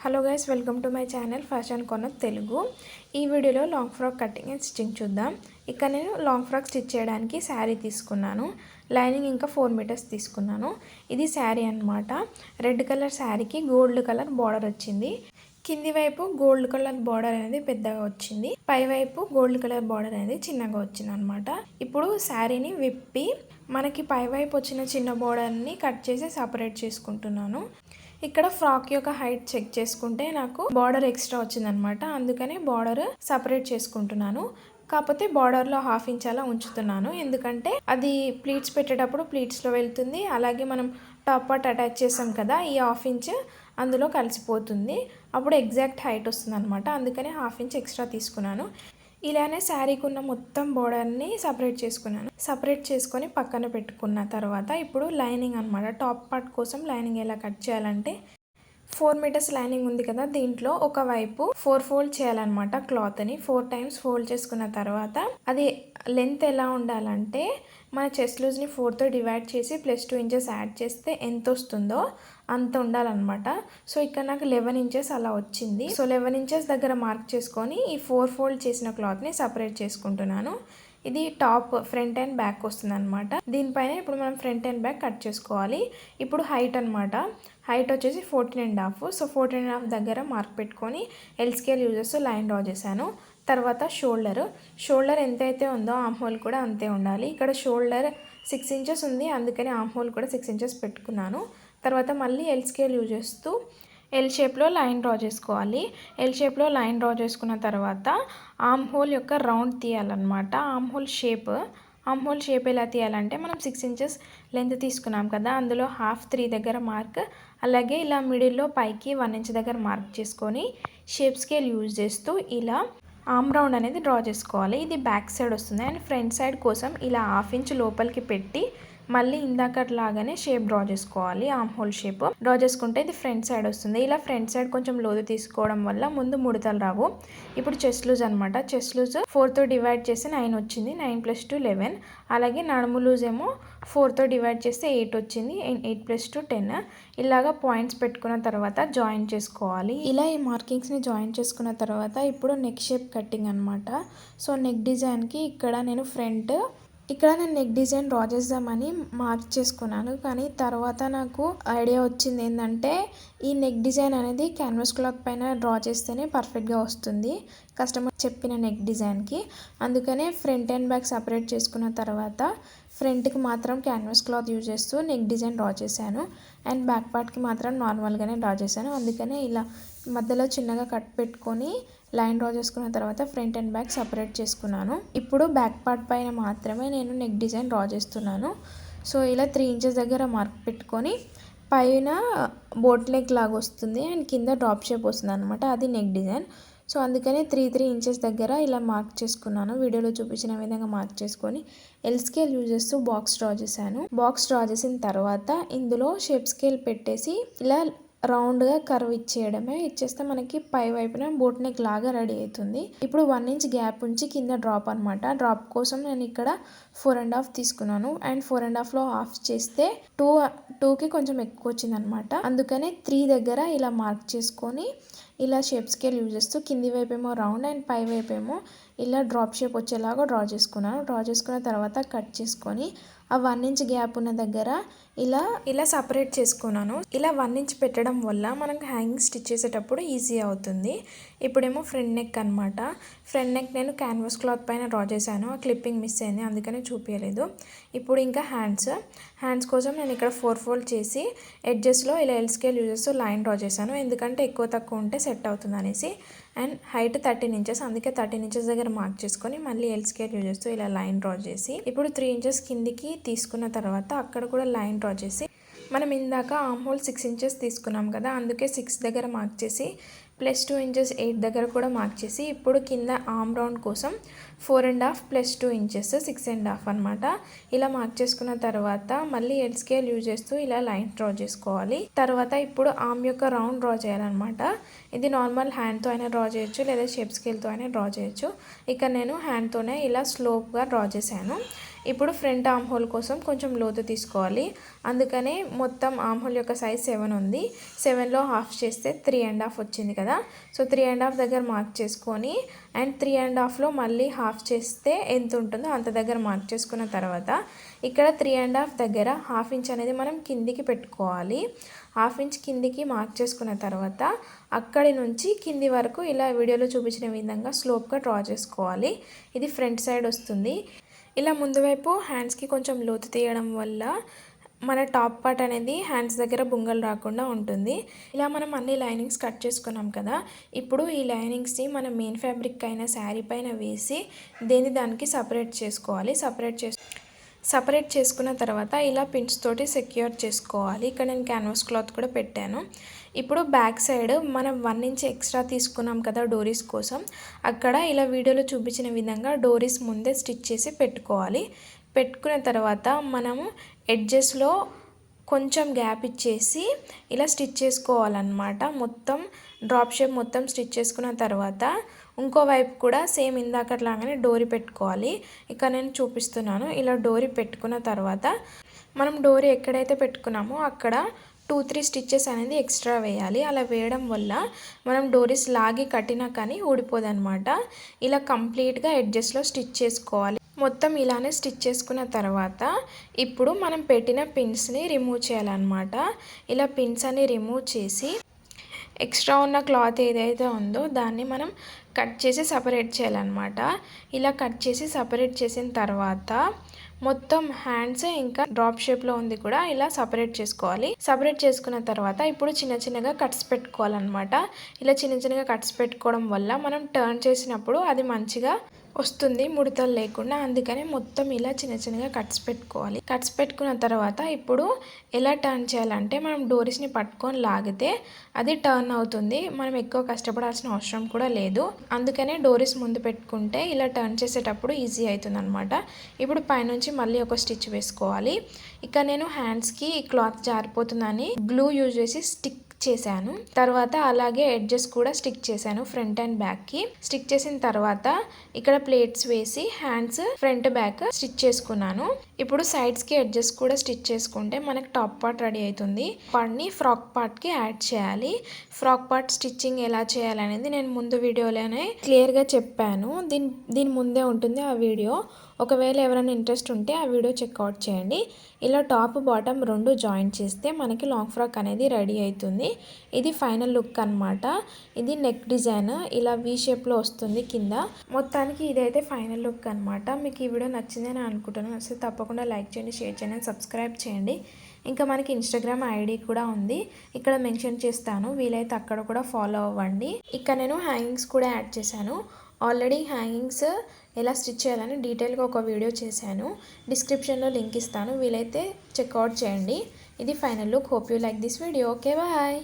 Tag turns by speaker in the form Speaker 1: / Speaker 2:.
Speaker 1: Hello guys, welcome to my channel fashion corner Telugu. ఈ వీడియోలో long frock cutting and stitching చూద్దాం. ఇక్కడ నేను లాంగ్ ఫ్రాక్ స్టిచ్ చేయడానికి శారీ తీసుకున్నాను. లైనింగ్ ఇంకా 4 మీటర్స్ తీసుకున్నాను. ఇది శారీ అన్నమాట. రెడ్ కలర్ శారీకి గోల్డ్ కలర్ బార్డర్ వచ్చింది. కింది వైపు గోల్డ్ కలర్ బార్డర్ అనేది పెద్దగా వచ్చింది, పై వైపు గోల్డ్ కలర్ బార్డర్ అనేది చిన్నగా వచ్చింది అనమాట. ఇప్పుడు శారీని విప్పి మనకి పై వైపు వచ్చిన చిన్న బార్డర్ని కట్ చేసి సపరేట్ చేసుకుంటున్నాను. ఇక్కడ ఫ్రాక్ యొక్క హైట్ చెక్ చేసుకుంటే నాకు బార్డర్ ఎక్స్ట్రా వచ్చిందనమాట. అందుకని బార్డర్ సపరేట్ చేసుకుంటున్నాను. కాకపోతే బార్డర్లో 1/2 ఇంచ్ అలా ఉంచుతున్నాను, ఎందుకంటే అది ప్లీట్స్ పెట్టేటప్పుడు ప్లీట్స్లో వెళ్తుంది. అలాగే మనం టాప్ పార్ట్ అటాచ్ చేసాం కదా, ఈ 1/2 ఇంచ్ అందులో కలిసిపోతుంది. అప్పుడు ఎగ్జాక్ట్ హైట్ వస్తుంది అనమాట. అందుకని 1/2 ఇంచ్ ఎక్స్ట్రా తీసుకున్నాను. ఇలానే శారీకి ఉన్న మొత్తం బోర్డర్ని సపరేట్ చేసుకున్నాను. సపరేట్ చేసుకొని పక్కన పెట్టుకున్న తర్వాత ఇప్పుడు లైనింగ్ అనమాట. టాప్ పార్ట్ కోసం లైనింగ్ ఎలా కట్ చేయాలంటే 4 మీటర్స్ లైనింగ్ ఉంది కదా, దీంట్లో ఒకవైపు 4 ఫోల్డ్ చేయాలన్నమాట. క్లాత్ని 4 టైమ్స్ ఫోల్డ్ చేసుకున్న తర్వాత అది లెంత్ ఎలా ఉండాలంటే మన చెస్ట్ లూజ్ని 4తో డివైడ్ చేసి +2 ఇంచెస్ యాడ్ చేస్తే ఎంత వస్తుందో అంత ఉండాలన్నమాట. సో ఇక్కడ నాకు 11 ఇంచెస్ అలా వచ్చింది. సో 11 ఇంచెస్ దగ్గర మార్క్ చేసుకొని ఈ 4 ఫోల్డ్ చేసిన క్లాత్ని సపరేట్ చేసుకుంటున్నాను. ఇది టాప్ ఫ్రంట్ అండ్ బ్యాక్ వస్తుంది అనమాట. దీనిపైన ఇప్పుడు మనం ఫ్రంట్ అండ్ బ్యాక్ కట్ చేసుకోవాలి. ఇప్పుడు హైట్ అనమాట. హైట్ వచ్చేసి 14.5. సో 14.5 దగ్గర మార్క్ పెట్టుకొని ఎల్ స్కేల్ యూజ్ చేస్తూ లైన్ డ్రా చేశాను. తర్వాత షోల్డర్ ఎంతైతే ఉందో ఆర్మ్ హోల్ కూడా అంతే ఉండాలి. ఇక్కడ షోల్డర్ 6 ఇంచెస్ ఉంది, అందుకని ఆర్మ్ హోల్ కూడా 6 ఇంచెస్ పెట్టుకున్నాను. తర్వాత మళ్ళీ ఎల్ స్కేల్ యూజ్ చేస్తూ ఎల్ షేప్లో లైన్ డ్రా చేసుకోవాలి. ఎల్ షేప్లో లైన్ డ్రా చేసుకున్న తర్వాత ఆర్మ్ హోల్ యొక్క రౌండ్ తీయాలన్నమాట. ఆర్మ్ హోల్ షేప్ ఎలా తీయాలంటే మనం 6 ఇంచెస్ లెంత్ తీసుకున్నాం కదా, అందులో 1/2 దగ్గర మార్క్, అలాగే ఇలా మిడిల్లో పైకి 1 ఇంచ్ దగ్గర మార్క్ చేసుకొని షేప్ స్కేల్ యూజ్ చేస్తూ ఇలా ఆర్మ్ రౌండ్ అనేది డ్రా చేసుకోవాలి. ఇది బ్యాక్ సైడ్ వస్తుంది. అండ్ ఫ్రంట్ సైడ్ కోసం ఇలా 1/2 ఇంచ్ లోపలికి పెట్టి మళ్ళీ ఇందాకట్లాగానే షేప్ డ్రా చేసుకోవాలి. ఆర్మ్ హోల్ షేప్ డ్రా చేసుకుంటే ఇది ఫ్రంట్ సైడ్ వస్తుంది. ఇలా ఫ్రంట్ సైడ్ కొంచెం లోతు తీసుకోవడం వల్ల ముందు ముడతలు రావు. ఇప్పుడు చెస్ట్ లూజ్ అనమాట. చెస్ట్ లూజ్ 4తో డివైడ్ చేసి 9 వచ్చింది. 9 + 2 11. అలాగే నడుము లూజ్ ఏమో 4తో డివైడ్ చేస్తే 8 వచ్చింది. 8 + 2 10. ఇలాగా పాయింట్స్ పెట్టుకున్న తర్వాత జాయిన్ చేసుకోవాలి. ఇలా ఈ మార్కింగ్స్ని జాయిన్ చేసుకున్న తర్వాత ఇప్పుడు నెక్ షేప్ కటింగ్ అనమాట. సో నెక్ డిజైన్కి ఇక్కడ నేను నెక్ డిజైన్ డ్రా చేద్దామని మార్క్ చేసుకున్నాను. కానీ తర్వాత నాకు ఐడియా వచ్చింది ఏంటంటే ఈ నెక్ డిజైన్ అనేది క్యాన్వాస్ క్లాత్ పైన డ్రా చేస్తేనే పర్ఫెక్ట్గా వస్తుంది కస్టమర్ చెప్పిన నెక్ డిజైన్కి. అందుకనే ఫ్రంట్ అండ్ బ్యాక్ సపరేట్ చేసుకున్న తర్వాత ఫ్రంట్కి మాత్రం క్యాన్వాస్ క్లాత్ యూజ్ చేస్తూ నెక్ డిజైన్ డ్రా చేశాను. అండ్ బ్యాక్ పార్ట్కి మాత్రం నార్మల్గానే డ్రా చేశాను. అందుకనే ఇలా మధ్యలో చిన్నగా కట్ పెట్టుకొని లైన్ డ్రా చేసుకున్న తర్వాత ఫ్రంట్ అండ్ బ్యాక్ సపరేట్ చేసుకున్నాను. ఇప్పుడు బ్యాక్ పార్ట్ పైన మాత్రమే నేను నెక్ డిజైన్ డ్రా చేస్తున్నాను. సో ఇలా 3 ఇంచెస్ దగ్గర మార్క్ పెట్టుకొని పైన బోట్ నెక్ లాగా వస్తుంది అండ్ కింద డ్రాప్ షేప్ వస్తుంది అనమాట. అది నెక్ డిజైన్. సో అందుకని 3 ఇంచెస్ దగ్గర ఇలా మార్క్ చేసుకున్నాను. వీడియోలో చూపించిన విధంగా మార్క్ చేసుకొని ఎల్ స్కేల్ యూజ్ చేస్తూ బాక్స్ డ్రా చేశాను. బాక్స్ డ్రా చేసిన తర్వాత ఇందులో షేప్ స్కేల్ పెట్టేసి ఇలా రౌండ్గా కర్వ్ ఇచ్చేస్తే మనకి పై వైపున బోట్ నెక్ లాగా రెడీ అవుతుంది. ఇప్పుడు 1 ఇంచ్ గ్యాప్ ఉంచి కింద డ్రాప్ అనమాట. డ్రాప్ కోసం నేను ఇక్కడ 4.5 తీసుకున్నాను. అండ్ 4.5లో హాఫ్ చేస్తే 2కి కొంచెం ఎక్కువ వచ్చింది అనమాట. అందుకనే 3 దగ్గర ఇలా మార్క్ చేసుకొని ఇలా షేప్ స్కేల్ యూజ్ చేస్తూ కింది వైపేమో రౌండ్ అండ్ పై వైపేమో ఇలా డ్రాప్ షేప్ వచ్చేలాగా డ్రా చేసుకున్నాను. డ్రా చేసుకున్న తర్వాత కట్ చేసుకొని ఆ 1 ఇంచ్ గ్యాప్ ఉన్న దగ్గర ఇలా సపరేట్ చేసుకున్నాను. ఇలా 1 ఇంచ్ పెట్టడం వల్ల మనకు హ్యాంగింగ్ స్టిచ్ చేసేటప్పుడు ఈజీ అవుతుంది. ఇప్పుడేమో ఫ్రంట్ నెక్ అనమాట. ఫ్రంట్ నెక్ నేను క్యాన్వాస్ క్లాత్ పైన డ్రా చేశాను. ఆ క్లిప్పింగ్ మిస్ అయింది, అందుకనే చూపించలేదు. ఇప్పుడు ఇంకా హ్యాండ్స్ కోసం నేను ఇక్కడ 4 ఫోల్డ్ చేసి ఎడ్జెస్లో ఇలా ఎల్ స్కేల్ యూజ్ చేస్తూ లైన్ డ్రా చేశాను. ఎందుకంటే ఎక్కువ తక్కువ ఉంటే సెట్ అవుతుంది అనేసి. అండ్ హైట్ 13 ఇంచెస్, అందుకే 13 ఇంచెస్ దగ్గర మార్క్ చేసుకొని మళ్ళీ ఎల్ స్కేల్ యూజ్ చేస్తూ ఇలా లైన్ డ్రా చేసి ఇప్పుడు 3 ఇంచెస్ కిందికి తీసుకున్న తర్వాత అక్కడ కూడా లైన్ డ్రా చేసి మనం ఇందాక ఆర్మ్ హోల్ 6 ఇంచెస్ తీసుకున్నాం కదా, అందుకే 6 దగ్గర మార్క్ చేసి +2 ఇంచెస్ 8 దగ్గర కూడా మార్క్ చేసి ఇప్పుడు కింద ఆర్మ్ రౌండ్ కోసం 4.5 + 2 ఇంచెస్ 6.5 అనమాట. ఇలా మార్క్ చేసుకున్న తర్వాత మళ్ళీ ఎల్ స్కేల్ యూజ్ చేస్తూ ఇలా లైన్ డ్రా చేసుకోవాలి. తర్వాత ఇప్పుడు ఆర్మ్ యొక్క రౌండ్ డ్రా చేయాలన్నమాట. ఇది నార్మల్ హ్యాండ్తో అయినా డ్రా చేయొచ్చు, లేదా షేప్ స్కేల్తో అయినా డ్రా చేయొచ్చు. ఇక నేను హ్యాండ్తోనే ఇలా స్లోప్గా డ్రా చేశాను. ఇప్పుడు ఫ్రంట్ ఆర్మ్ హోల్ కోసం కొంచెం లోతు తీసుకోవాలి. అందుకనే మొత్తం ఆర్మ్ హోల్ యొక్క సైజ్ 7 ఉంది. 7లో హాఫ్ చేస్తే 3.5 వచ్చింది కదా. సో 3.5 దగ్గర మార్క్ చేసుకొని అండ్ 3.5లో మళ్ళీ హాఫ్ చేస్తే ఎంత ఉంటుందో అంత దగ్గర మార్క్ చేసుకున్న తర్వాత ఇక్కడ 3.5 దగ్గర హాఫ్ ఇంచ్ అనేది మనం కిందికి పెట్టుకోవాలి. హాఫ్ ఇంచ్ కిందికి మార్క్ చేసుకున్న తర్వాత అక్కడి నుంచి కింది వరకు ఇలా వీడియోలో చూపించిన విధంగా స్లోప్గా డ్రా చేసుకోవాలి. ఇది ఫ్రంట్ సైడ్ వస్తుంది. ఇలా ముందు వైపు హ్యాండ్స్కి కొంచెం లోతు తీయడం వల్ల మన టాప్ పార్ట్ అనేది హ్యాండ్స్ దగ్గర బుంగలు రాకుండా ఉంటుంది. ఇలా మనం అన్ని లైనింగ్స్ కట్ చేసుకున్నాం కదా. ఇప్పుడు ఈ లైనింగ్స్ని మన మెయిన్ ఫ్యాబ్రిక్ అయిన శారీ పైన వేసి దానికి సపరేట్ చేసుకోవాలి. సపరేట్ చేసుకున్న తర్వాత ఇలా పిన్స్ తోటి సెక్యూర్ చేసుకోవాలి. ఇక్కడ నేను క్యాన్వాస్ క్లాత్ కూడా పెట్టాను. ఇప్పుడు బ్యాక్ సైడ్ మనం 1 ఇంచ్ ఎక్స్ట్రా తీసుకున్నాం కదా డోరీస్ కోసం. అక్కడ ఇలా వీడియోలో చూపించిన విధంగా డోరీస్ ముందే స్టిచ్ చేసి పెట్టుకోవాలి. పెట్టుకున్న తర్వాత మనము ఎడ్జెస్లో కొంచెం గ్యాప్ ఇచ్చేసి ఇలా స్టిచ్ చేసుకోవాలన్నమాట. మొత్తం డ్రాప్ షేప్ మొత్తం స్టిచ్ చేసుకున్న తర్వాత ఇంకో వైపు కూడా సేమ్ ఇందాకట్లాగానే డోరీ పెట్టుకోవాలి. ఇక్కడ నేను చూపిస్తున్నాను. ఇలా డోరీ పెట్టుకున్న తర్వాత మనం డోరీ ఎక్కడైతే పెట్టుకున్నామో అక్కడ 2-3 స్టిచ్చెస్ అనేది ఎక్స్ట్రా వేయాలి. అలా వేయడం వల్ల మనం డోరీస్ లాగి కట్టినా కానీ ఊడిపోదన్నమాట. ఇలా కంప్లీట్గా ఎడ్జెస్లో స్టిచ్ చేసుకోవాలి. మొత్తం ఇలానే స్టిచ్ చేసుకున్న తర్వాత ఇప్పుడు మనం పెట్టిన పిన్స్ని రిమూవ్ చేయాలన్నమాట. ఇలా పిన్స్ అన్ని రిమూవ్ చేసి ఎక్స్ట్రా ఉన్న క్లాత్ ఏదైతే ఉందో దాన్ని మనం కట్ చేసి సపరేట్ చేయాలన్నమాట. ఇలా కట్ చేసి సపరేట్ చేసిన తర్వాత మొత్తం హ్యాండ్స్ ఇంకా డ్రాప్ షేప్లో ఉంది కూడా ఇలా సపరేట్ చేసుకోవాలి. సపరేట్ చేసుకున్న తర్వాత ఇప్పుడు చిన్నగా కట్స్ పెట్టుకోవాలన్నమాట. ఇలా చిన్నగా కట్స్ పెట్టుకోవడం వల్ల మనం టర్న్ చేసినప్పుడు అది మంచిగా వస్తుంది, ముడతలు లేకుండా. అందుకని మొత్తం ఇలా చిన్నగా కట్స్ పెట్టుకోవాలి. కట్స్ పెట్టుకున్న తర్వాత ఇప్పుడు ఎలా టర్న్ చేయాలంటే మనం డోరీస్ని పట్టుకొని లాగితే అది టర్న్ అవుతుంది. మనం ఎక్కువ కష్టపడాల్సిన అవసరం కూడా లేదు. అందుకనే డోరీస్ ముందు పెట్టుకుంటే ఇలా టర్న్ చేసేటప్పుడు ఈజీ అవుతుంది అనమాట. ఇప్పుడు పైనుంచి మళ్ళీ ఒక స్టిచ్ వేసుకోవాలి. ఇక నేను హ్యాండ్స్కి ఈ క్లాత్ జారిపోతుందని గ్లూ యూజ్ చేసి స్టిక్ చేశాను. తర్వాత అలాగే ఎడ్జెస్ కూడా స్టిక్ చేశాను ఫ్రంట్ అండ్ బ్యాక్ కి. స్టిక్ చేసిన తర్వాత ఇక్కడ ప్లేట్స్ వేసి హ్యాండ్స్ ఫ్రంట్ బ్యాక్ స్టిచ్ చేసుకున్నాను. ఇప్పుడు సైడ్స్ కి ఎడ్జెస్ కూడా స్టిచ్ చేసుకుంటే మనకి టాప్ పార్ట్ రెడీ అవుతుంది. వాటిని ఫ్రాక్ పార్ట్ కి యాడ్ చేయాలి. ఫ్రాక్ పార్ట్ స్టిచ్చింగ్ ఎలా చేయాలనేది నేను ముందు వీడియోలోనే క్లియర్ గా చెప్పాను. దీని ముందే ఉంటుంది ఆ వీడియో. ఒకవేళ ఎవరైనా ఇంట్రెస్ట్ ఉంటే ఆ వీడియో చెక్అవుట్ చేయండి. ఇలా టాప్ బాటమ్ 2 జాయిన్ చేస్తే మనకి లాంగ్ ఫ్రాక్ అనేది రెడీ అవుతుంది. ఇది ఫైనల్ లుక్ అన్నమాట. ఇది నెక్ డిజైన్ ఇలా వీ షేప్లో వస్తుంది కింద. మొత్తానికి ఇదైతే ఫైనల్ లుక్ అన్నమాట. మీకు ఈ వీడియో నచ్చిందని అనుకుంటున్నాను. నచ్చితే తప్పకుండా లైక్ చేయండి, షేర్ చేయండి, సబ్స్క్రైబ్ చేయండి. ఇంకా మనకి ఇన్స్టాగ్రామ్ ఐడి కూడా ఉంది, ఇక్కడ మెన్షన్ చేస్తాను. వీలైతే అక్కడ కూడా ఫాలో అవ్వండి. ఇక్కడ నేను హ్యాంగింగ్స్ కూడా యాడ్ చేశాను. ఆల్రెడీ హ్యాంగింగ్స్ ఎలా స్టిచ్ చేయాలని డీటెయిల్గా ఒక వీడియో చేశాను. డిస్క్రిప్షన్లో లింక్ ఇస్తాను, వీలైతే చెక్అవుట్ చేయండి. ఇది final look. Hope you like this video. Okay, bye.